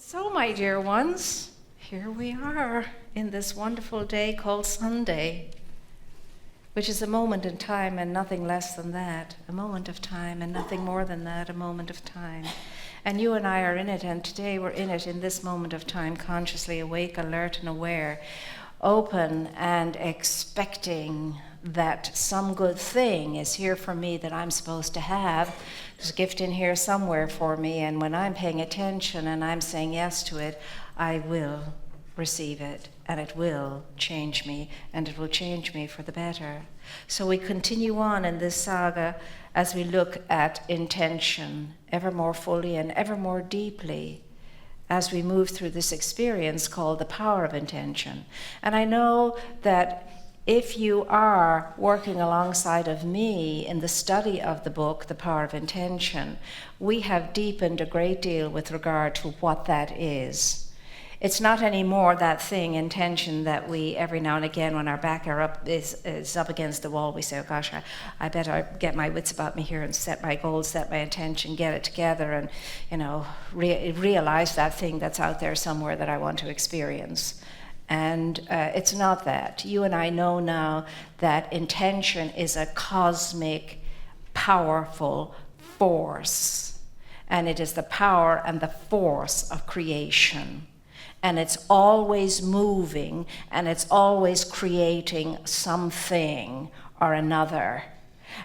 So, my dear ones, here we are in this wonderful day called Sunday, which is a moment in time and nothing less than that, a moment of time and nothing more than that, a moment of time. And you and I are in it, and today we're in it in this moment of time, consciously awake, alert, and aware, open and expecting that some good thing is here for me that I'm supposed to have. There's a gift in here somewhere for me, and when I'm paying attention and I'm saying yes to it, I will receive it, and it will change me, and it will change me for the better. So we continue on in this saga as we look at intention ever more fully and ever more deeply as we move through this experience called the power of intention. And I know that if you are working alongside of me in the study of the book, The Power of Intention, we have deepened a great deal with regard to what that is. It's not anymore that thing, intention, that we every now and again when our back is up against the wall, we say, oh gosh, I better get my wits about me here and set my goals, set my intention, get it together, and realize that thing that's out there somewhere that I want to experience. And it's not that. You and I know now that intention is a cosmic, powerful force. And it is the power and the force of creation. And it's always moving, and it's always creating something or another.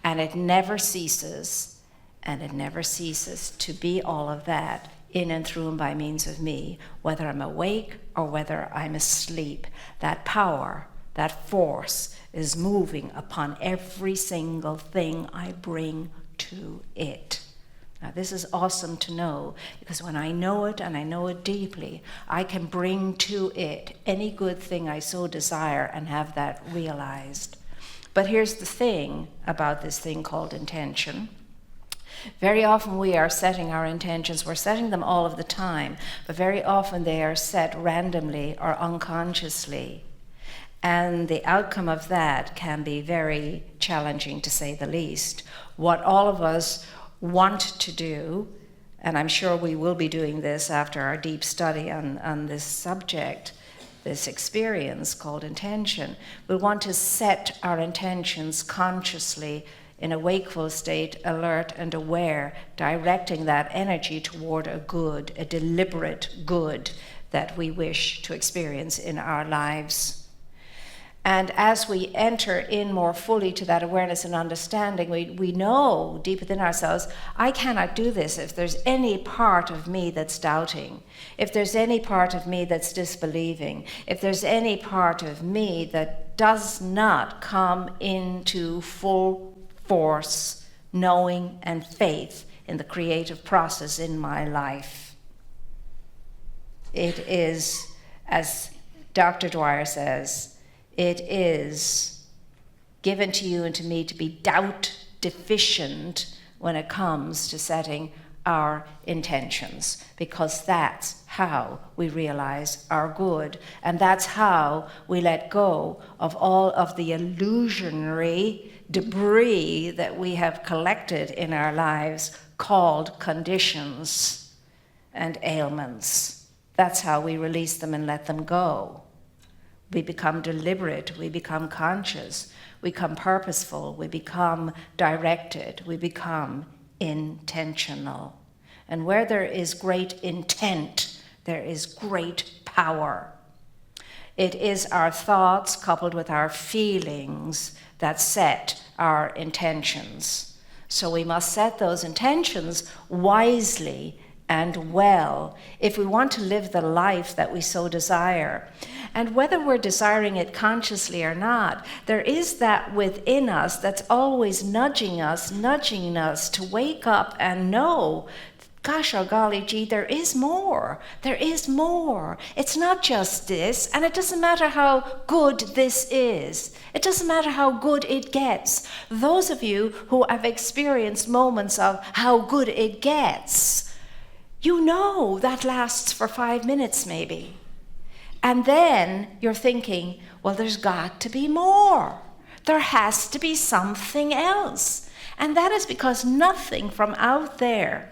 And it never ceases, and it never ceases to be all of that in and through and by means of me, whether I'm awake or whether I'm asleep. That power, that force is moving upon every single thing I bring to it. Now, this is awesome to know, because when I know it and I know it deeply, I can bring to it any good thing I so desire and have that realized. But here's the thing about this thing called intention. Very often we are setting our intentions, we're setting them all of the time, but very often they are set randomly or unconsciously. And the outcome of that can be very challenging, to say the least. What all of us want to do, and I'm sure we will be doing this after our deep study on this subject, this experience called intention, we want to set our intentions consciously in a wakeful state, alert and aware, directing that energy toward a good, a deliberate good that we wish to experience in our lives. And as we enter in more fully to that awareness and understanding, we know deep within ourselves, I cannot do this if there's any part of me that's doubting, if there's any part of me that's disbelieving, if there's any part of me that does not come into full force, knowing and faith in the creative process in my life. It is, as Dr. Dwyer says, it is given to you and to me to be doubt deficient when it comes to setting our intentions, because that's how we realize our good, and that's how we let go of all of the illusionary debris that we have collected in our lives called conditions and ailments. That's how we release them and let them go. We become deliberate, we become conscious, we become purposeful, we become directed, we become intentional. And where there is great intent, there is great power. It is our thoughts coupled with our feelings that set our intentions. So we must set those intentions wisely and well if we want to live the life that we so desire. And whether we're desiring it consciously or not, there is that within us that's always nudging us to wake up and know, gosh, oh golly gee, there is more. There is more. It's not just this, and it doesn't matter how good this is. It doesn't matter how good it gets. Those of you who have experienced moments of how good it gets, you know that lasts for 5 minutes maybe. And then you're thinking, well, there's got to be more. There has to be something else. And that is because nothing from out there,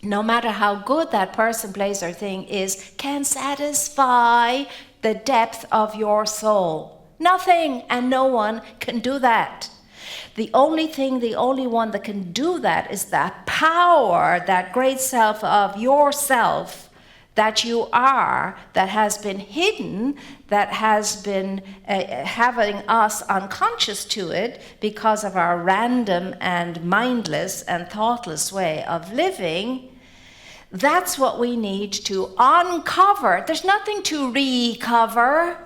no matter how good that person, place, or thing is, can satisfy the depth of your soul. Nothing and no one can do that. The only thing, the only one that can do that is that power, that great self of yourself that you are, that has been hidden, that has been having us unconscious to it because of our random and mindless and thoughtless way of living. That's what we need to uncover. There's nothing to recover.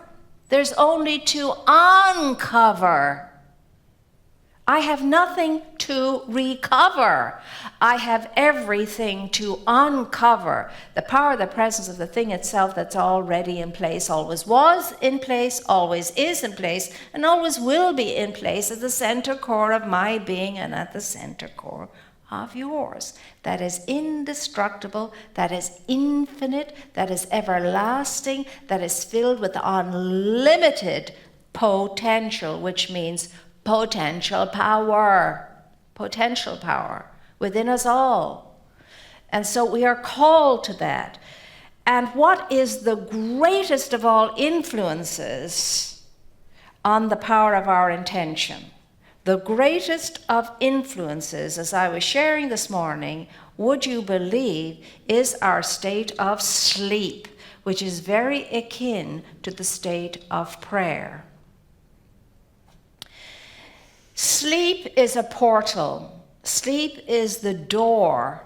There's only to uncover. I have nothing to recover. I have everything to uncover. The power, the presence of the thing itself that's already in place, always was in place, always is in place, and always will be in place at the center core of my being and at the center core of yours. That is indestructible, that is infinite, that is everlasting, that is filled with unlimited potential, which means potential power within us all. And so we are called to that. And what is the greatest of all influences on the power of our intention? The greatest of influences, as I was sharing this morning, would you believe, is our state of sleep, which is very akin to the state of prayer. Sleep is a portal. Sleep is the door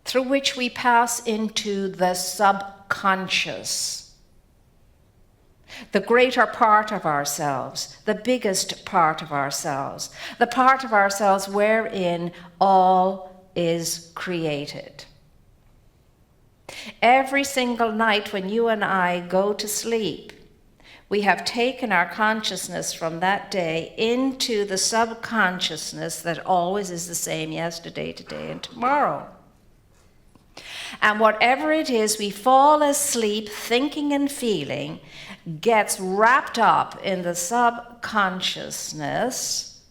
through which we pass into the subconscious, the greater part of ourselves, the biggest part of ourselves, the part of ourselves wherein all is created. Every single night when you and I go to sleep, we have taken our consciousness from that day into the subconsciousness that always is the same yesterday, today, and tomorrow. And whatever it is we fall asleep thinking and feeling gets wrapped up in the subconsciousness,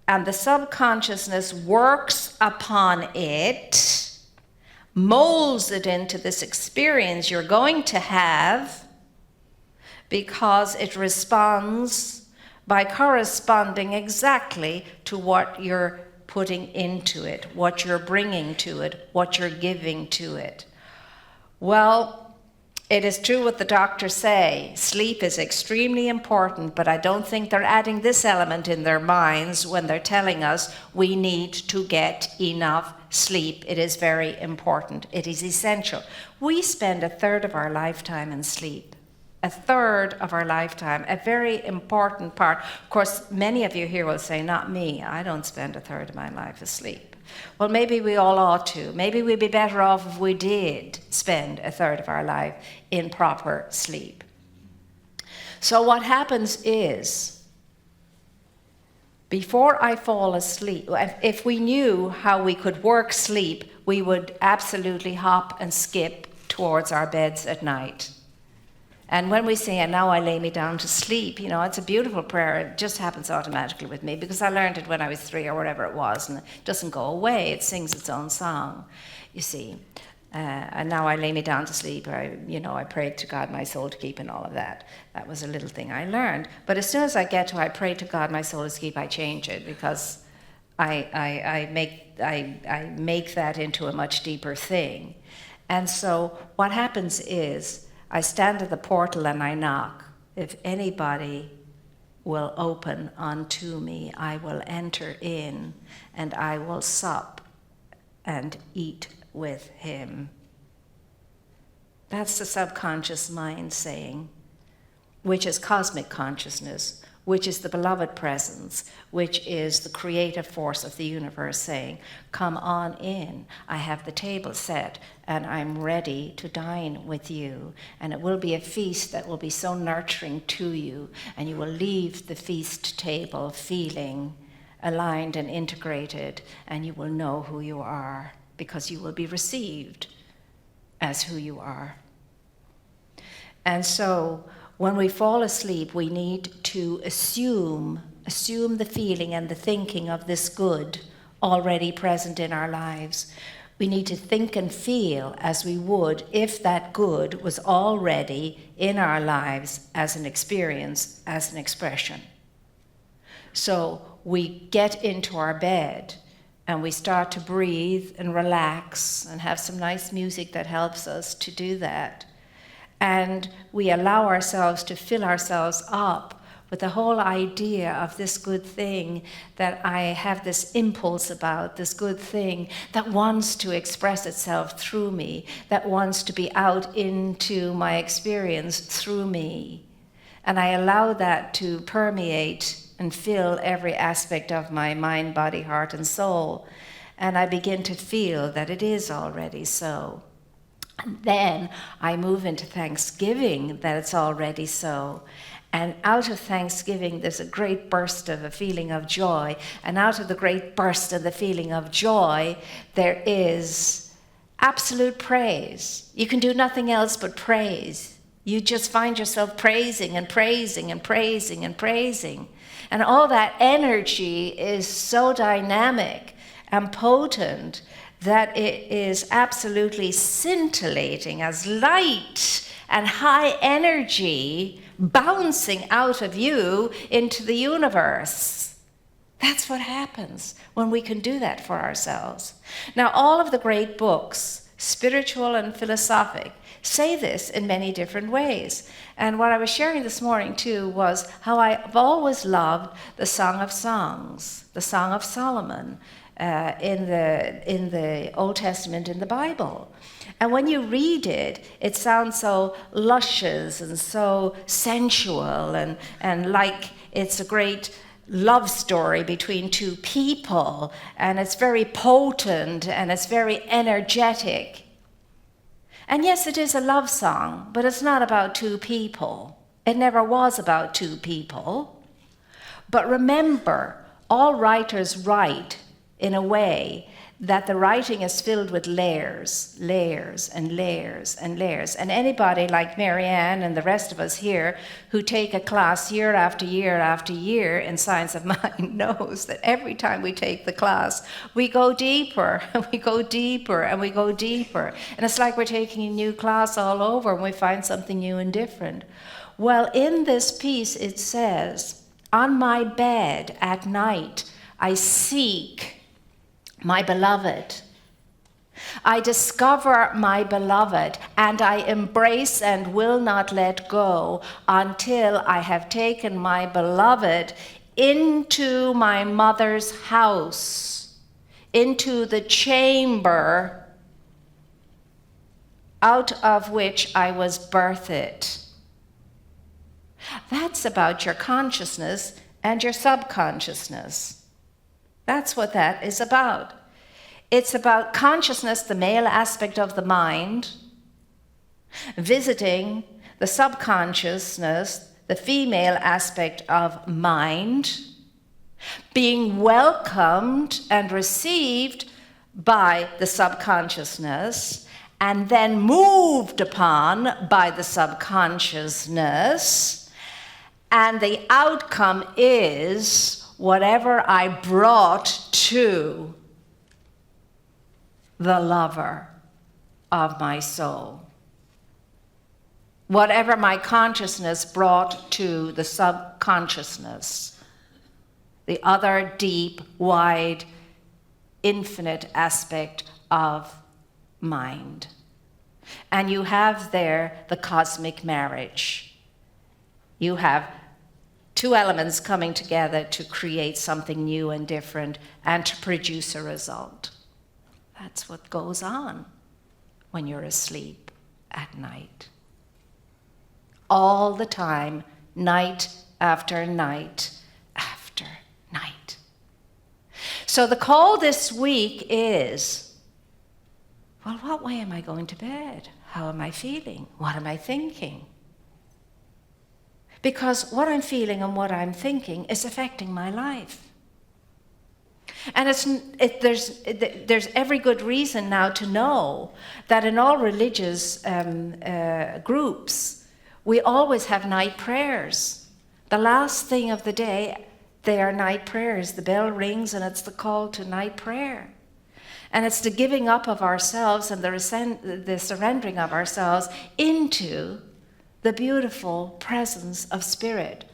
and the subconsciousness works upon it, molds it into this experience you're going to have, because it responds by corresponding exactly to what you're putting into it, what you're bringing to it, what you're giving to it. Well, it is true what the doctors say. Sleep is extremely important, but I don't think they're adding this element in their minds when they're telling us we need to get enough sleep. It is very important. It is essential. We spend a third of our lifetime in sleep. A third of our lifetime, a very important part. Of course, many of you here will say, not me, I don't spend a third of my life asleep. Well, maybe we all ought to. Maybe we'd be better off if we did spend a third of our life in proper sleep. So what happens is, before I fall asleep, if we knew how we could work sleep, we would absolutely hop and skip towards our beds at night. And when we say, and now I lay me down to sleep, it's a beautiful prayer. It just happens automatically with me because I learned it when I was 3 or whatever it was, and it doesn't go away. It sings its own song, you see. And now I lay me down to sleep. I prayed to God my soul to keep and all of that. That was a little thing I learned. But as soon as I get to I pray to God my soul to keep, I change it because I make that into a much deeper thing. And so what happens is, I stand at the portal and I knock. If anybody will open unto me, I will enter in and I will sup and eat with him. That's the subconscious mind saying, which is cosmic consciousness, which is the beloved presence, which is the creative force of the universe saying, come on in, I have the table set, and I'm ready to dine with you. And it will be a feast that will be so nurturing to you, and you will leave the feast table feeling aligned and integrated, and you will know who you are, because you will be received as who you are. And so, when we fall asleep, we need to assume the feeling and the thinking of this good already present in our lives. We need to think and feel as we would if that good was already in our lives as an experience, as an expression. So we get into our bed and we start to breathe and relax and have some nice music that helps us to do that. And we allow ourselves to fill ourselves up with the whole idea of this good thing that I have this impulse about, this good thing that wants to express itself through me, that wants to be out into my experience through me. And I allow that to permeate and fill every aspect of my mind, body, heart, and soul. And I begin to feel that it is already so. And then I move into thanksgiving that it's already so. And out of thanksgiving, there's a great burst of a feeling of joy. And out of the great burst of the feeling of joy, there is absolute praise. You can do nothing else but praise. You just find yourself praising and praising and praising and praising. And all that energy is so dynamic and potent that it is absolutely scintillating as light and high energy bouncing out of you into the universe. That's what happens when we can do that for ourselves. Now, all of the great books, spiritual and philosophic, say this in many different ways. And what I was sharing this morning too was how I've always loved the Song of Songs, the Song of Solomon in the Old Testament in the Bible. And when you read it, it sounds so luscious and so sensual and like it's a great love story between two people, and it's very potent and it's very energetic. And yes, it is a love song, but it's not about two people. It never was about two people. But remember, all writers write in a way that the writing is filled with layers, layers and layers and layers. And anybody like Marianne and the rest of us here who take a class year after year after year in Science of Mind knows that every time we take the class, we go deeper and we go deeper and we go deeper. And it's like we're taking a new class all over and we find something new and different. Well, in this piece it says, "On my bed at night, I seek my beloved. I discover my beloved, and I embrace and will not let go until I have taken my beloved into my mother's house, into the chamber out of which I was birthed." That's about your consciousness and your subconsciousness. That's what that is about. It's about consciousness, the male aspect of the mind, visiting the subconsciousness, the female aspect of mind, being welcomed and received by the subconsciousness, and then moved upon by the subconsciousness, and the outcome is whatever I brought to the lover of my soul. Whatever my consciousness brought to the subconsciousness, the other deep, wide, infinite aspect of mind. And you have there the cosmic marriage. You have two elements coming together to create something new and different and to produce a result. That's what goes on when you're asleep at night. All the time, night after night after night. So the call this week is, well, what way am I going to bed? How am I feeling? What am I thinking? Because what I'm feeling and what I'm thinking is affecting my life. And there's every good reason now to know that in all religious groups, we always have night prayers. The last thing of the day, They are night prayers. The bell rings and it's the call to night prayer. And it's the giving up of ourselves and the surrendering of ourselves into the beautiful presence of Spirit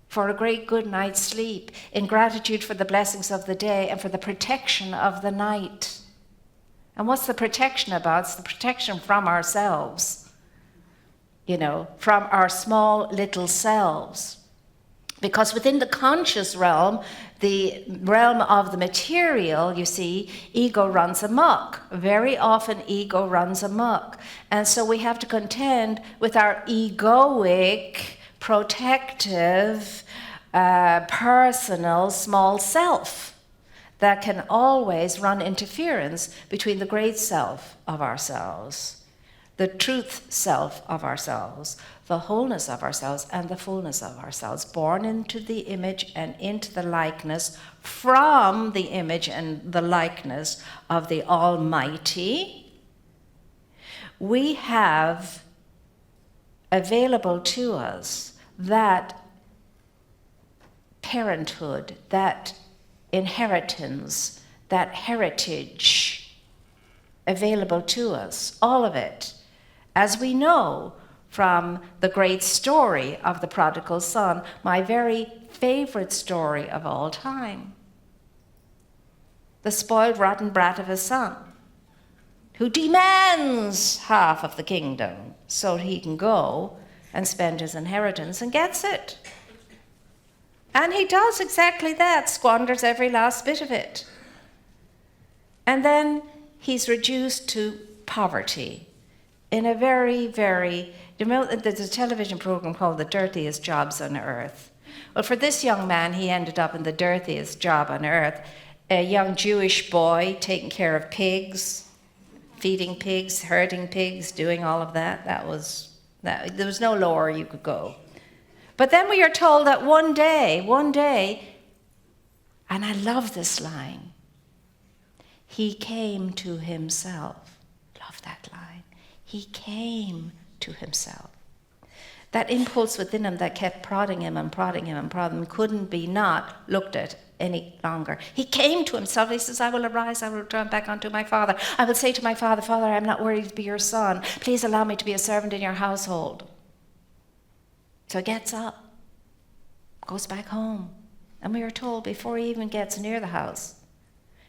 for a great good night's sleep, in gratitude for the blessings of the day and for the protection of the night. And what's the protection about? It's the protection from ourselves, from our small little selves. Because within the conscious realm, the realm of the material, you see, ego runs amok. Very often ego runs amok. And so we have to contend with our egoic, protective, personal, small self that can always run interference between the great self of ourselves, the truth self of ourselves, the wholeness of ourselves, and the fullness of ourselves, born into the image and into the likeness, from the image and the likeness of the Almighty. We have available to us that parenthood, that inheritance, that heritage available to us, all of it, as we know from the great story of the prodigal son, my very favorite story of all time. The spoiled, rotten brat of a son who demands half of the kingdom so he can go and spend his inheritance, and gets it. And he does exactly that, squanders every last bit of it. And then he's reduced to poverty in a very, very, there's a television program called The Dirtiest Jobs on Earth. Well, for this young man, he ended up in the dirtiest job on earth. A young Jewish boy taking care of pigs, feeding pigs, herding pigs, doing all of that. There was no lower you could go. But then we are told that one day, and I love this line, he came to himself. Love that line. He came to himself. That impulse within him that kept prodding him couldn't be not looked at any longer. He came to himself. He says, I will arise, I will return back unto my father. I will say to my father, Father, I am not worthy to be your son. Please allow me to be a servant in your household. So he gets up, goes back home. And we are told before he even gets near the house,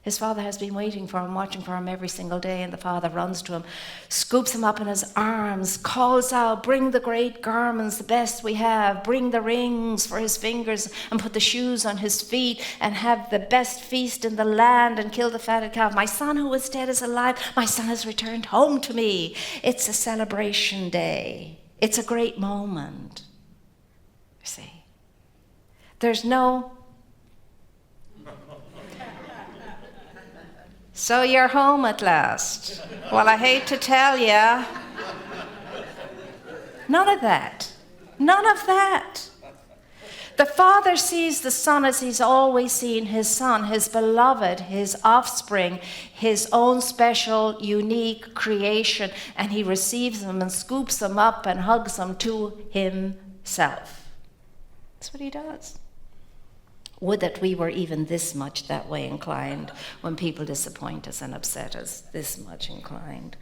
his father has been waiting for him, watching for him every single day, and the father runs to him, scoops him up in his arms, calls out, bring the great garments, the best we have, bring the rings for his fingers, and put the shoes on his feet, and have the best feast in the land, and kill the fatted calf. My son who was dead is alive. My son has returned home to me. It's a celebration day. It's a great moment. You see, there's no... So you're home at last. Well, I hate to tell you. None of that. None of that. The Father sees the Son as he's always seen his Son, his beloved, his offspring, his own special, unique creation, and he receives them and scoops them up and hugs them to himself. That's what he does. Would that we were even this much that way inclined when people disappoint us and upset us, this much inclined.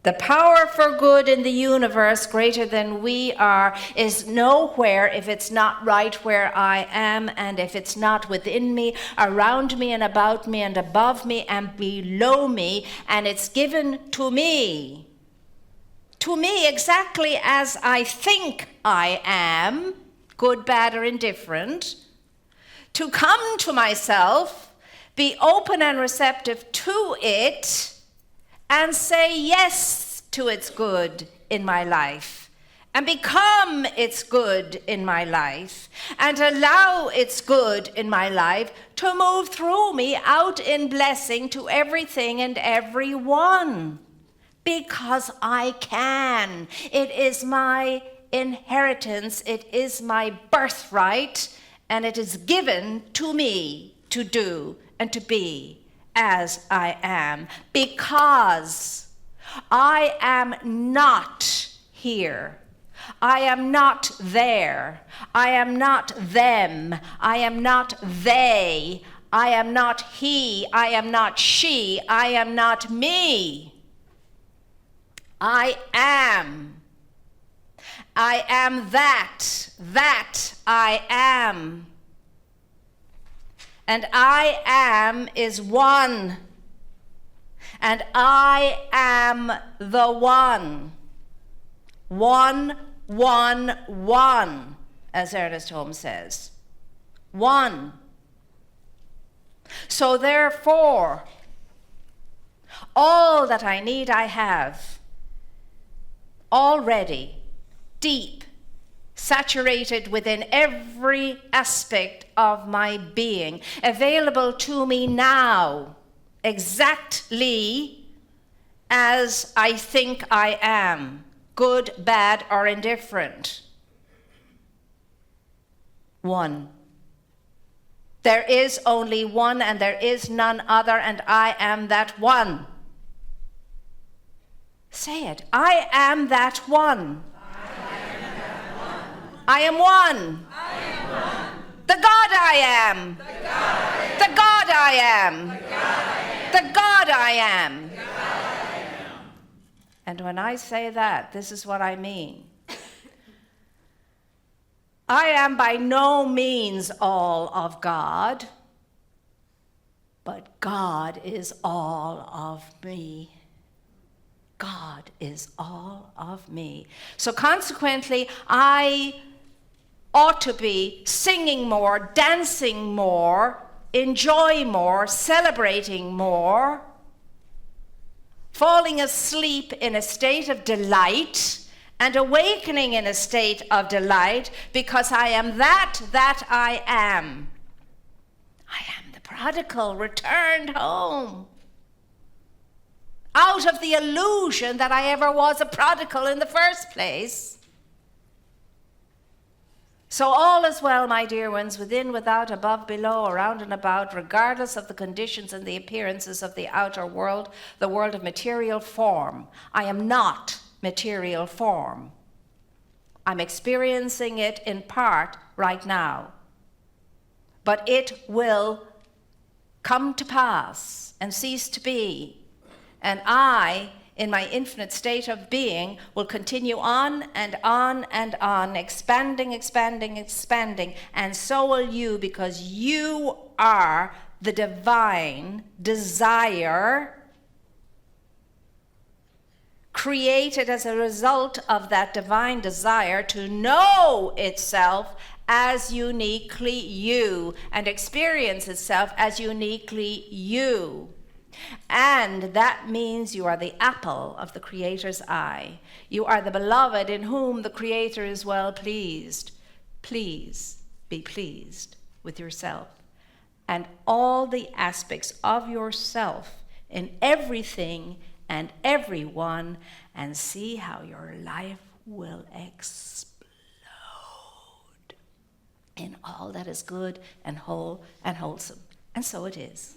The power for good in the universe, greater than we are, is nowhere if it's not right where I am, and if it's not within me, around me and about me and above me and below me, and it's given to me. To me, exactly as I think I am, good, bad, or indifferent, to come to myself, be open and receptive to it, and say yes to its good in my life, and become its good in my life, and allow its good in my life to move through me out in blessing to everything and everyone. Because I can. It is my inheritance. It is my birthright. And it is given to me to do and to be as I am. Because I am not here. I am not there. I am not them. I am not they. I am not he. I am not she. I am not me. I am. I am that. That I am. And I am is one. And I am the one. One, one, one, as Ernest Holmes says. One. So therefore, all that I need I have already, deep, saturated within every aspect of my being, available to me now, exactly as I think I am, good, bad, or indifferent. One. There is only one, and there is none other, and I am that one. Say it. I am that one. I am one. I am one. The God I am. The God I am. The God I am. The God I am. The God I am. The God I am. And when I say that, this is what I mean. I am by no means all of God, but God is all of me. God is all of me. So consequently, I ought to be singing more, dancing more, enjoy more, celebrating more, falling asleep in a state of delight, and awakening in a state of delight, because I am that I am. I am the prodigal returned home, out of the illusion that I ever was a prodigal in the first place. So all is well, my dear ones, within, without, above, below, around and about, regardless of the conditions and the appearances of the outer world, the world of material form. I am not material form. I'm experiencing it in part right now. But it will come to pass and cease to be. And I, in my infinite state of being, will continue on and on and on, expanding, expanding, expanding. And so will you, because you are the divine desire created as a result of that divine desire to know itself as uniquely you and experience itself as uniquely you. And that means you are the apple of the Creator's eye. You are the beloved in whom the Creator is well pleased. Please be pleased with yourself and all the aspects of yourself in everything and everyone, and see how your life will explode in all that is good and whole and wholesome. And so it is.